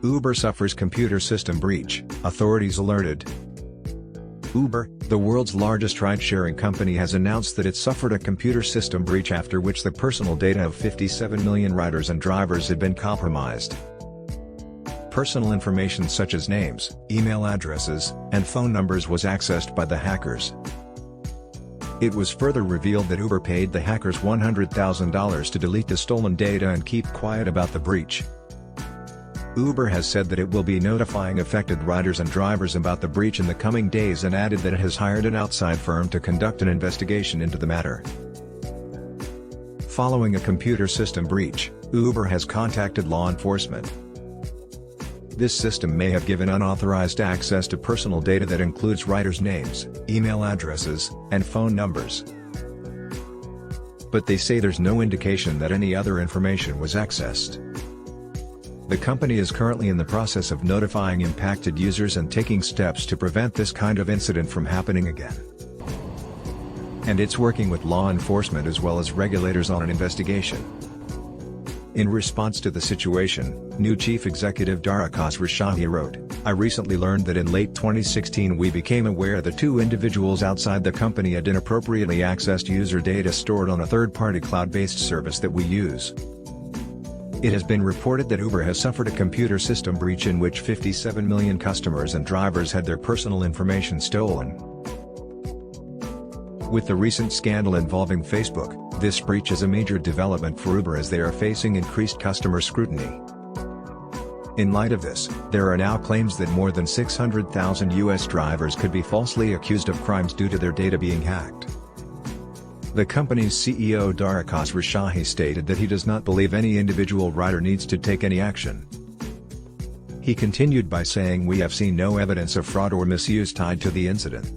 Uber suffers computer system breach, authorities alerted. Uber, the world's largest ride-sharing company, has announced that it suffered a computer system breach after which the personal data of 57 million riders and drivers had been compromised. Personal information such as names, email addresses, and phone numbers was accessed by the hackers. It was further revealed that Uber paid the hackers $100,000 to delete the stolen data and keep quiet about the breach. Uber has said that it will be notifying affected riders and drivers about the breach in the coming days and added that it has hired an outside firm to conduct an investigation into the matter. Following a computer system breach, Uber has contacted law enforcement. This system may have given unauthorized access to personal data that includes riders' names, email addresses, and phone numbers. But they say there's no indication that any other information was accessed. The company is currently in the process of notifying impacted users and taking steps to prevent this kind of incident from happening again. And it's working with law enforcement as well as regulators on an investigation. In response to the situation, new Chief Executive Darakas Rashahi wrote, "I recently learned that in late 2016 we became aware that two individuals outside the company had inappropriately accessed user data stored on a third-party cloud-based service that we use. It has been reported that Uber has suffered a computer system breach in which 57 million customers and drivers had their personal information stolen." With the recent scandal involving Facebook, this breach is a major development for Uber as they are facing increased customer scrutiny. In light of this, there are now claims that more than 600,000 US drivers could be falsely accused of crimes due to their data being hacked. The company's CEO Darakas Rashahi stated that he does not believe any individual rider needs to take any action. He continued by saying, "We have seen no evidence of fraud or misuse tied to the incident."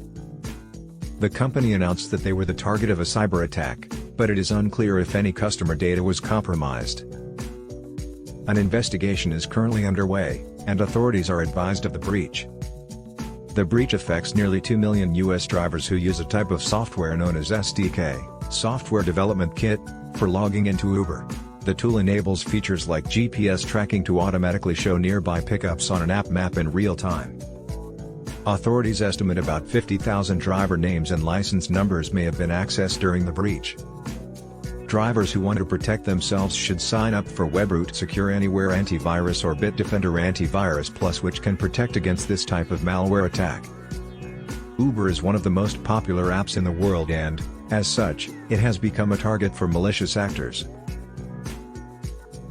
The company announced that they were the target of a cyber attack, but it is unclear if any customer data was compromised. An investigation is currently underway, and authorities are advised of the breach. The breach affects nearly 2 million US drivers who use a type of software known as SDK, Software Development Kit, for logging into Uber. The tool enables features like GPS tracking to automatically show nearby pickups on an app map in real time. Authorities estimate about 50,000 driver names and license numbers may have been accessed during the breach. Drivers who want to protect themselves should sign up for Webroot Secure Anywhere Antivirus or Bitdefender Antivirus Plus, which can protect against this type of malware attack. Uber is one of the most popular apps in the world and, as such, it has become a target for malicious actors.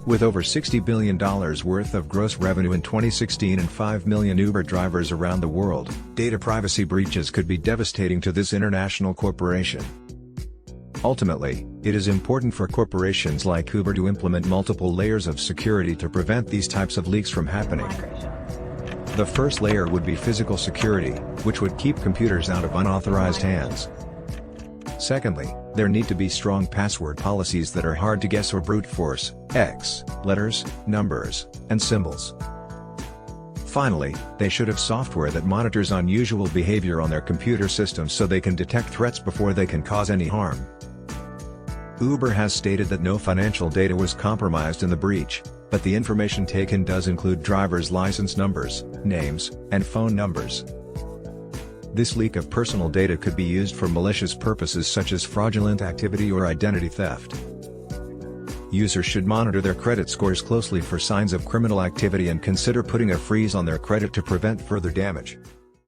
With over $60 billion worth of gross revenue in 2016 and 5 million Uber drivers around the world, data privacy breaches could be devastating to this international corporation. Ultimately, it is important for corporations like Uber to implement multiple layers of security to prevent these types of leaks from happening. The first layer would be physical security, which would keep computers out of unauthorized hands. Secondly, there need to be strong password policies that are hard to guess or brute force, letters, numbers, and symbols. Finally, they should have software that monitors unusual behavior on their computer systems so they can detect threats before they can cause any harm. Uber has stated that no financial data was compromised in the breach, but the information taken does include drivers' license numbers, names, and phone numbers. This leak of personal data could be used for malicious purposes such as fraudulent activity or identity theft. Users should monitor their credit scores closely for signs of criminal activity and consider putting a freeze on their credit to prevent further damage.